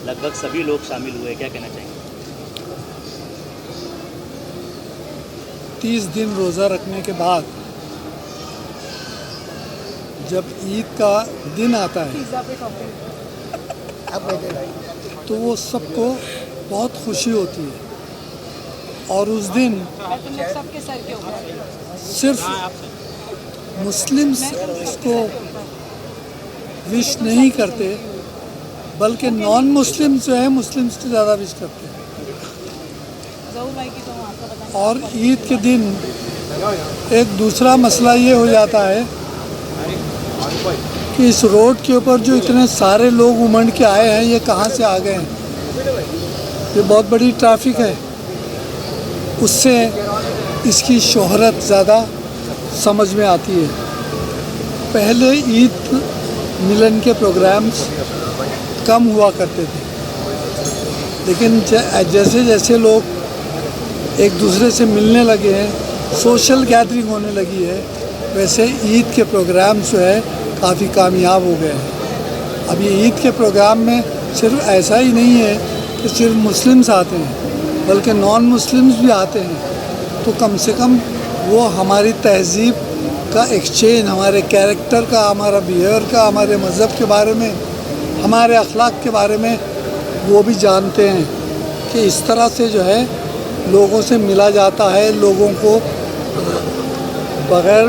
लगभग सभी लोग शामिल हुए, क्या कहना चाहेंगे? 30 दिन रोज़ा रखने के बाद जब ईद का दिन आता है तो वो सबको बहुत खुशी होती है, और उस दिन सिर्फ मुस्लिम्स इसको विश नहीं करते, बल्कि नॉन मुस्लिम जो है मुस्लिम्स से ज़्यादा विश करते हैं। और ईद के दिन एक दूसरा मसला ये हो जाता है कि इस रोड के ऊपर जो इतने सारे लोग उमड़ के आए हैं, ये कहाँ से आ गए हैं? ये बहुत बड़ी ट्रैफिक है, उससे इसकी शोहरत ज़्यादा समझ में आती है। पहले ईद मिलन के प्रोग्राम्स कम हुआ करते थे, लेकिन जैसे जैसे लोग एक दूसरे से मिलने लगे हैं, सोशल गैदरिंग होने लगी है, वैसे ईद के प्रोग्राम जो है काफ़ी कामयाब हो गए हैं। अब ये ईद के प्रोग्राम में सिर्फ ऐसा ही नहीं है कि सिर्फ मुस्लिम्स आते हैं, बल्कि नॉन मुस्लिम्स भी आते हैं। तो कम से कम वो हमारी तहज़ीब का एक्सचेंज, हमारे कैरेक्टर का, हमारा बिहेवियर का, हमारे मज़हब के बारे में, हमारे अखलाक के बारे में वो भी जानते हैं कि इस तरह से जो है लोगों से मिला जाता है, लोगों को बग़ैर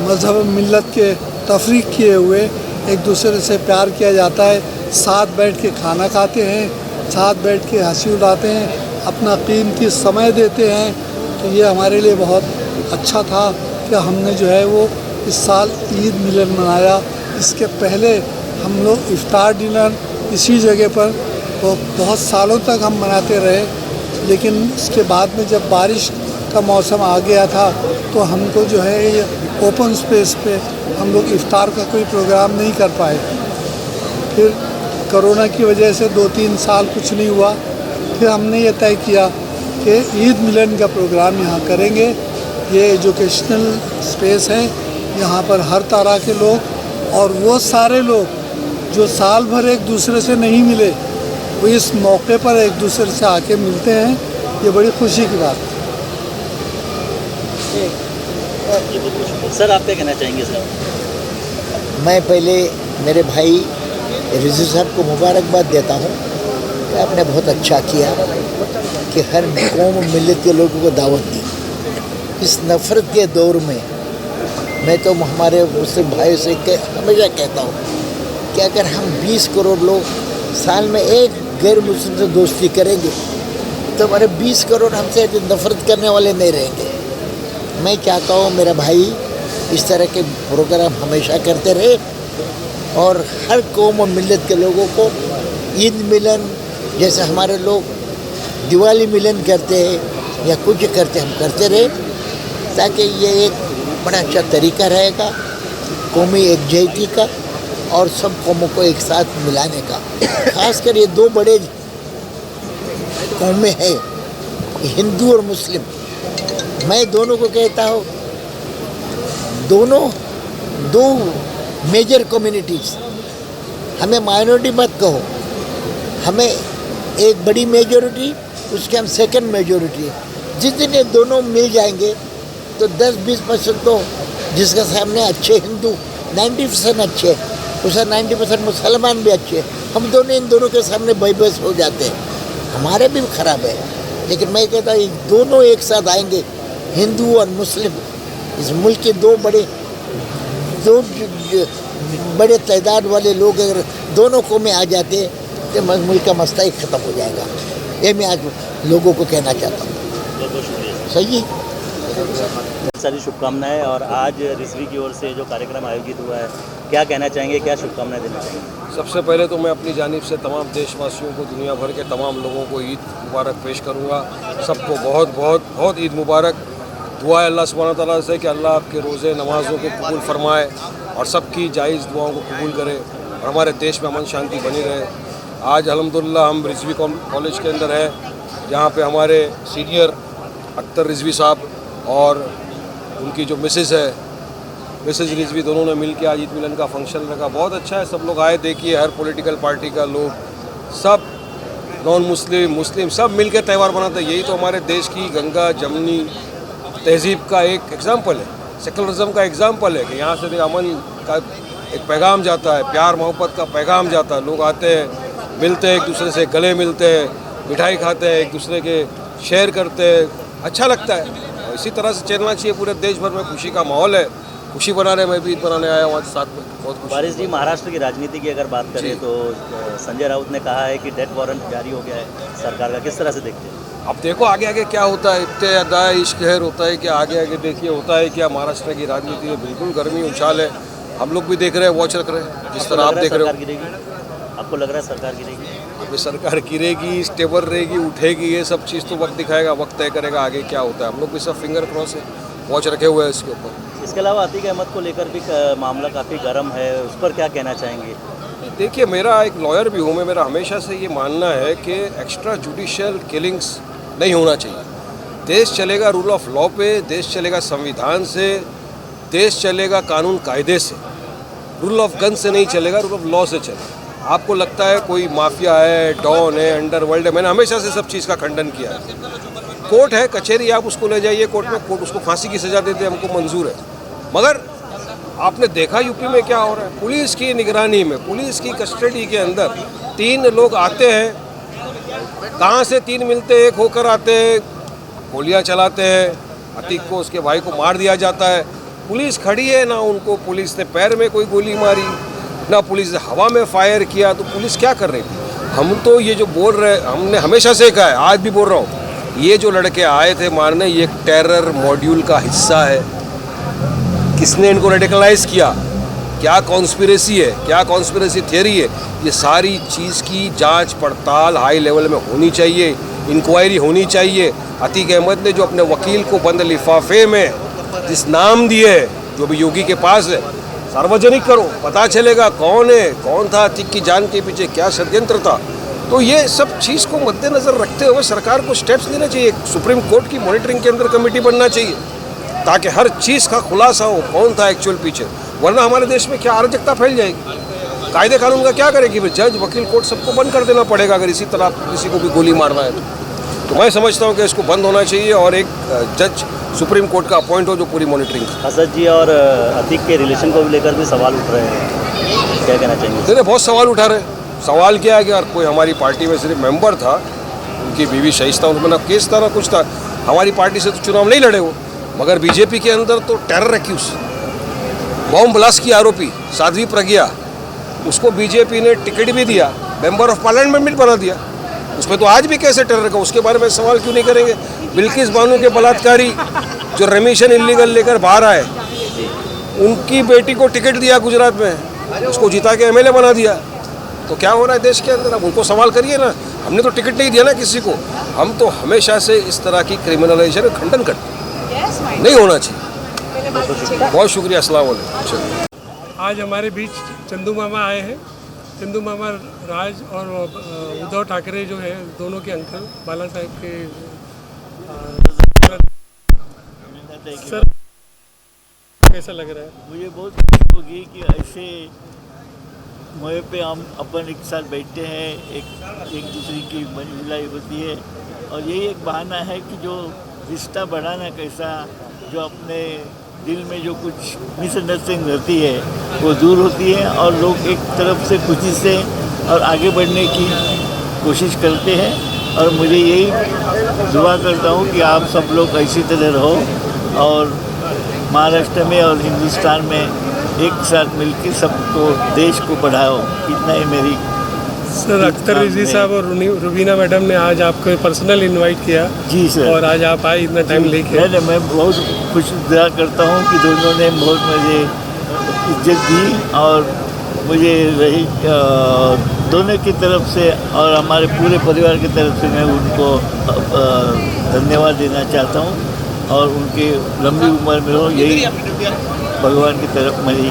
मज़हब मिल्लत के तफरीक किए हुए एक दूसरे से प्यार किया जाता है। साथ बैठ के खाना खाते हैं, साथ बैठ के हंसी उड़ाते हैं, अपना कीमती समय देते हैं। तो ये हमारे लिए बहुत अच्छा था कि हमने जो है वो इस साल ईद मिलन मनाया। इसके पहले हम लोग इफ्तार डिनर इसी जगह पर वो बहुत सालों तक हम मनाते रहे, लेकिन इसके बाद में जब बारिश का मौसम आ गया था तो हमको जो है ये ओपन स्पेस पे हम लोग इफ्तार का कोई प्रोग्राम नहीं कर पाए। फिर कोरोना की वजह से 2-3 साल कुछ नहीं हुआ, फिर हमने ये तय किया कि ईद मिलन का प्रोग्राम यहाँ करेंगे। ये एजुकेशनल स्पेस है, यहाँ पर हर तरह के लोग और वो सारे लोग जो साल भर एक दूसरे से नहीं मिले, वो इस मौके पर एक दूसरे से आके मिलते हैं। ये बड़ी खुशी की बात है। सर, आप क्या कहना चाहेंगे? सर, मैं पहले मेरे भाई रिजवी साहब को मुबारकबाद देता हूँ कि आपने बहुत अच्छा किया कि हर कौम मिल्लत के लोगों को दावत दी। इस नफ़रत के दौर में मैं तो हमारे मुस्लिम भाइयों से हमेशा कहता हूँ कि अगर हम 20 करोड़ लोग साल में एक गैर मुस्लिम से दोस्ती करेंगे तो हमारे 20 करोड़ हमसे नफरत करने वाले नहीं रहेंगे। मैं चाहता हूँ मेरा भाई इस तरह के प्रोग्राम हमेशा करते रहे और हर कौम और मिल्लत के लोगों को ईद मिलन जैसे हमारे लोग दिवाली मिलन करते हैं या कुछ करते हम करते रहे, ताकि ये एक बड़ा अच्छा तरीका रहेगा कौमी एकजुटता का और सब कौमों को एक साथ मिलाने का। खासकर ये दो बड़े कौमें हैं, हिंदू और मुस्लिम। मैं दोनों को कहता हूँ, दोनों दो मेजर कम्युनिटीज़, हमें माइनॉरिटी मत कहो, हमें एक बड़ी मेजॉरिटी उसके हम सेकंड मेजॉरिटी। जिस दिन ये दोनों मिल जाएंगे तो 10-20% तो जिसके सामने अच्छे हिंदू 90% अच्छे, उसका 90% मुसलमान भी अच्छे, हम दोनों इन दोनों के सामने बहस हो जाते हैं, हमारे भी खराब है। लेकिन मैं कहता हूँ दोनों एक साथ आएंगे, हिंदू और मुस्लिम, इस मुल्क के दो बड़े तादाद वाले लोग अगर दोनों को में आ जाते तो मुल्क का मसला ही ख़त्म हो जाएगा। ये मैं आज लोगों को कहना चाहता हूँ। बहुत बहुत शुक्रिया। सही है, सारी शुभकामनाएं। और आज रिजवी की ओर से जो कार्यक्रम आयोजित हुआ है क्या कहना चाहेंगे, क्या शुभकामनाएं देना चाहेंगे? सबसे पहले तो मैं अपनी जानिब से तमाम देशवासियों को, दुनिया भर के तमाम लोगों को ईद मुबारक पेश करूंगा। सबको बहुत बहुत बहुत ईद मुबारक। दुआ है अल्लाह सुब्हानहू तआला से कि अल्लाह आपके रोज़े नमाज़ों को कबूल फरमाए और सबकी जायज़ दुआओं को कबूल करे और हमारे देश में अमन शांति बनी रहे। आज अल्हम्दुलिल्लाह हम रिजवी कॉलेज के अंदर हैं, जहाँ पे हमारे सीनियर अख्तर रिजवी साहब और उनकी जो मिसेज़ है, मिसेज़ रिजवी, दोनों ने मिल के आज ईद मिलन का फंक्शन रखा। बहुत अच्छा है, सब लोग आए। देखिए हर पॉलिटिकल पार्टी का लोग, सब नॉन मुस्लिम मुस्लिम सब मिल के त्यौहार मनाते हैं। यही तो हमारे देश की गंगा जमनी तहजीब का एक एग्ज़ाम्पल है, सेकुलरिज्म का एग्ज़ाम्पल है कि यहाँ से अमन का एक पैगाम जाता है, प्यार मोहब्बत का पैगाम जाता है। लोग आते हैं, मिलते हैं, एक दूसरे से गले मिलते हैं, मिठाई खाते हैं, एक दूसरे के शेयर करते हैं, अच्छा लगता है। और इसी तरह से चलना चाहिए। पूरे देश भर में खुशी का माहौल है, खुशी बनाने में भी ईद बनाने आया हूँ आज साथ में। बहुत खुशी। वारिस जी, महाराष्ट्र की राजनीति की अगर बात करें तो संजय राउत ने कहा है कि डेथ वारंट जारी हो गया है सरकार का, किस तरह से देखते हैं? अब देखो आगे आगे क्या होता है। इतने अदा इश्क कहर होता है कि आगे आगे देखिए होता है क्या। महाराष्ट्र की राजनीति में बिल्कुल गर्मी उछाल है, हम लोग भी देख रहे हैं, वॉच रख रहे हैं, जिस तरह आप देख रहे हो। आपको लग रहा है सरकार गिरेगी? अभी सरकार गिरेगी, स्टेबल रहेगी, उठेगी, ये सब चीज़ तो वक्त दिखाएगा, वक्त तय करेगा आगे क्या होता है। हम लोग भी सब फिंगर क्रॉस है, वॉच रखे हुए हैं इसके ऊपर। इसके अलावा अतीक अहमद को लेकर भी मामला काफ़ी गर्म है, उस पर क्या कहना चाहेंगे? देखिए मेरा एक लॉयर भी हूँ मैं, मेरा हमेशा से ये मानना है कि एक्स्ट्रा जुडिशियल किलिंग्स नहीं होना चाहिए। देश चलेगा रूल ऑफ लॉ पे, देश चलेगा संविधान से, देश चलेगा कानून कायदे से। रूल ऑफ गन से नहीं चलेगा, रूल ऑफ लॉ से चलेगा। आपको लगता है कोई माफिया है, डॉन है, अंडरवर्ल्ड है, मैंने हमेशा से सब चीज़ का खंडन किया है। कोर्ट है, कचहरी, आप उसको ले जाइए कोर्ट में, कोर्ट उसको फांसी की सज़ा देते, हमको मंजूर है। मगर आपने देखा यूपी में क्या हो रहा है। पुलिस की निगरानी में, पुलिस की कस्टडी के अंदर 3 लोग आते हैं, कहाँ से 3 मिलते हैं, एक होकर आते हैं, गोलियाँ चलाते हैं, अतीक को, उसके भाई को मार दिया जाता है। पुलिस खड़ी है ना, उनको पुलिस ने पैर में कोई गोली मारी, ना पुलिस ने हवा में फायर किया, तो पुलिस क्या कर रही थी? हम तो ये जो बोल रहे, हमने हमेशा से कहा है, आज भी बोल रहा हूँ, ये जो लड़के आए थे मारने, ये एक टेरर मॉड्यूल का हिस्सा है। किसने इनको रेडिकलाइज किया, क्या कॉन्स्पिरेसी है, क्या कॉन्स्पिरेसी थियरी है, ये सारी चीज़ की जांच पड़ताल हाई लेवल में होनी चाहिए, इंक्वायरी होनी चाहिए। अतीक अहमद ने जो अपने वकील को बंद लिफाफे में जिस नाम दिए है, जो भी योगी के पास है, सार्वजनिक करो, पता चलेगा कौन है, कौन था अतीक की जान के पीछे, क्या षड्यंत्र था। तो ये सब चीज़ को मद्देनज़र रखते हुए सरकार को स्टेप्स लेने चाहिए। सुप्रीम कोर्ट की मॉनिटरिंग के अंदर कमेटी बनना चाहिए ताकि हर चीज़ का खुलासा हो, कौन था एक्चुअल पीछे, वरना हमारे देश में क्या अराजकता फैल जाएगी। कायदे कानून का क्या करेगी फिर? जज, वकील, कोर्ट सबको बंद कर देना पड़ेगा अगर इसी तरह किसी को भी गोली मारना है तो मैं समझता हूँ कि इसको बंद होना चाहिए और एक जज सुप्रीम कोर्ट का अपॉइंट हो जो पूरी मॉनिटरिंग। असद जी और अतीक के रिलेशन को लेकर भी सवाल उठ रहे हैं, क्या कहना चाहेंगे? देखिए बहुत सवाल उठा रहे हैं। सवाल क्या है कि यार कोई हमारी पार्टी में सिर्फ मेंबर था, उनकी बीवी शहीद था, उनमें ना केस था ना कुछ था, हमारी पार्टी से तो चुनाव नहीं लड़े वो, मगर बीजेपी के अंदर तो टेरर एक्यूज, बॉम्ब ब्लास्ट की आरोपी साध्वी प्रज्ञा, उसको बीजेपी ने टिकट भी दिया, मेंबर ऑफ पार्लियामेंट बना दिया, उसमें तो आज भी कैसे टेरर का, उसके बारे में सवाल क्यों नहीं करेंगे? बिल्किस बानो के बलात्कारी जो रेमिशन इलीगल लेकर बाहर आए, उनकी बेटी को टिकट दिया गुजरात में, उसको जिता के एमएलए बना दिया। तो क्या हो रहा है देश के अंदर? अब उनको सवाल करिए ना, हमने तो टिकट नहीं दिया ना किसी को। हम तो हमेशा से इस तरह की क्रिमिनलाइजेशन का खंडन करते हैं, नहीं होना चाहिए। बहुत शुक्रिया, अस्सलाम वालेकुम। आज हमारे बीच चंदू मामा आए हैं। चंदू मामा राज और उद्धव ठाकरे जो है, दोनों के अंकल, बाला साहेब के सर, कैसा लग रहा है? मुझे बहुत खुशी होगी कि ऐसे मौके पे हम अपन एक साथ बैठते हैं, एक दूसरे की मिलाई होती है और यही एक बहाना है कि जो रिश्ता बढ़ाना कैसा, जो अपने दिल में जो कुछ मिसअंडरस्टैंडिंग रहती है वो दूर होती है और लोग एक तरफ से खुशी से और आगे बढ़ने की कोशिश करते हैं। और मुझे यही दुआ करता हूँ कि आप सब लोग ऐसी तरह रहो और महाराष्ट्र में और हिंदुस्तान में एक साथ मिलकर सबको, देश को बढ़ाओ। इतना ही मेरी। सर, अख्तर रिजवी साहब और रुबीना मैडम ने आज आपको पर्सनल इनवाइट किया। जी सर। और आज आप आए इतना टाइम लेके। मैं बहुत खुश करता हूँ कि दोनों ने बहुत मुझे इज्जत दी और मुझे रही दोनों की तरफ से और हमारे पूरे परिवार की तरफ से मैं उनको धन्यवाद देना चाहता हूँ और उनकी लंबी उम्र में हो, यही भगवान की तरफ मेरी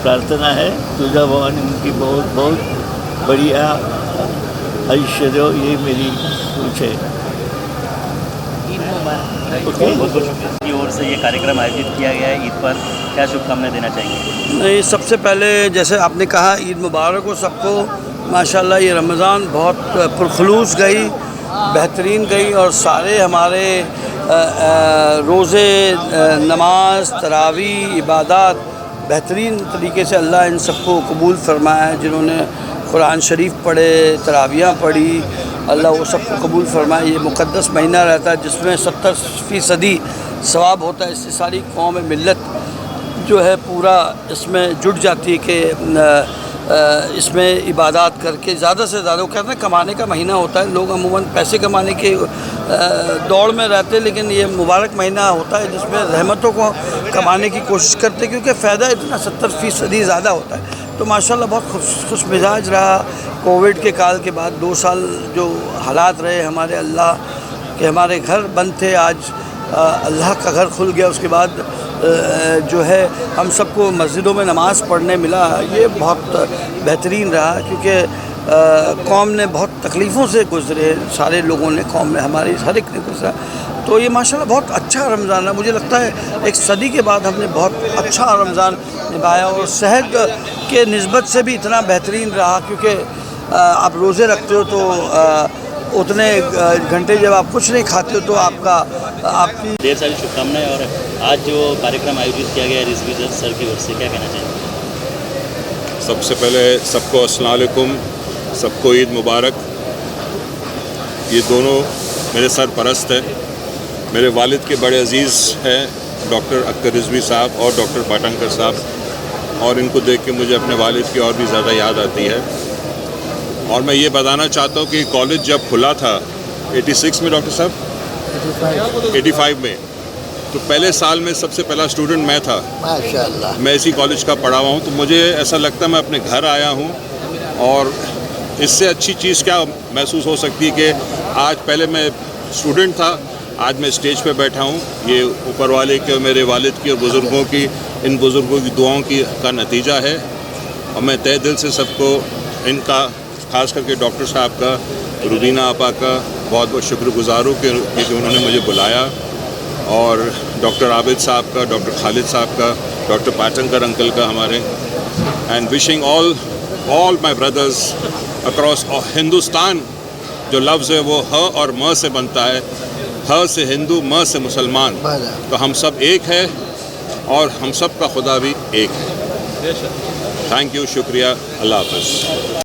प्रार्थना है। तुलजा भवानी उनकी बहुत बहुत बढ़िया आयुष्य दो, ये मेरी सोच है। बहुत बहुत की ओर से ये कार्यक्रम आयोजित किया गया है, ईद पर क्या शुभकामनाएं देना चाहेंगे? नहीं, सबसे पहले जैसे आपने कहा ईद मुबारक हो सबको। माशाल्लाह ये रमज़ान बहुत पुरखलूस गई, बेहतरीन गई और सारे हमारे रोज़े, नमाज, तरावी, इबादत बेहतरीन तरीके से अल्लाह इन सबको कबूल फरमाया है। जिन्होंने कुरान शरीफ पढ़े, तरावियाँ पढ़ी, अल्लाह वो सबको कबूल फरमाए। ये मुक़द्दस महीना रहता है जिसमें 70% सवाब होता है। इससे सारी कौम मिल्लत जो है पूरा इसमें जुट जाती है कि इसमें इबादत करके ज़्यादा से ज़्यादा, वो कहते हैं कमाने का महीना होता है, लोग अमूमन पैसे कमाने के दौड़ में रहते हैं, लेकिन ये मुबारक महीना होता है जिसमें रहमतों को कमाने की कोशिश करते हैं, क्योंकि फ़ायदा इतना 70% ज़्यादा होता है। तो माशाल्लाह बहुत खुश मिजाज रहा। कोविड के काल के बाद 2 साल जो हालात रहे हमारे, अल्लाह के हमारे घर बंद थे, आज अल्लाह का घर खुल गया। उसके बाद जो है हम सबको मस्जिदों में नमाज़ पढ़ने मिला, ये बहुत बेहतरीन रहा, क्योंकि कौम ने बहुत तकलीफ़ों से गुज़रे, सारे लोगों ने, कौम में हमारी हर एक ने गुज़रा। तो ये माशाल्लाह बहुत अच्छा रमज़ान है। मुझे लगता है एक सदी के बाद हमने बहुत अच्छा रमज़ान निभाया और सेहत के निस्बत से भी इतना बेहतरीन रहा, क्योंकि आप रोज़े रखते हो तो उतने घंटे जब आप कुछ नहीं खाते हो तो आपकी ढेर सारी शुभकामनाएं। और आज जो कार्यक्रम आयोजित किया गया है रिजवी सर की ओर से, क्या कहना चाहेंगे? सबसे पहले सबको अस्सलाम वालेकुम, सबको ईद मुबारक। ये दोनों मेरे सरपरस्त हैं, मेरे वालिद के बड़े अजीज़ हैं डॉक्टर अख्तर रिजवी साहब और डॉक्टर पाटंकर साहब, और इनको देख के मुझे अपने वालिद की और भी ज़्यादा याद आती है। और मैं ये बताना चाहता हूँ कि कॉलेज जब खुला था 86 में डॉक्टर साहब, 85 में, तो पहले साल में सबसे पहला स्टूडेंट मैं था। माशाल्लाह। मैं इसी कॉलेज का पढ़ा हुआ हूँ, तो मुझे ऐसा लगता है मैं अपने घर आया हूँ। और इससे अच्छी चीज़ क्या महसूस हो सकती है कि आज, पहले मैं स्टूडेंट था, आज मैं स्टेज पे बैठा हूँ। ये ऊपर वाले के, मेरे वालिद की और बुज़ुर्गों की, इन बुज़ुर्गों की दुआओं का नतीजा है। और मैं तहे दिल से सबको, इनका ख़ास करके डॉक्टर साहब का, रुबीना आपा का बहुत बहुत शुक्रगुज़ार हूँ कि उन्होंने मुझे बुलाया, और डॉक्टर आबिद साहब का, डॉक्टर खालिद साहब का, डॉक्टर पाटंकर अंकल का हमारे। And wishing all my brothers across Hindustan. जो लफ्ज़ है वो ह और म से बनता है, ह से हिंदू, म से मुसलमान। तो हम सब एक है और हम सब का खुदा भी एक है। थैंक यू, शुक्रिया, अल्लाह हाफ़िज़।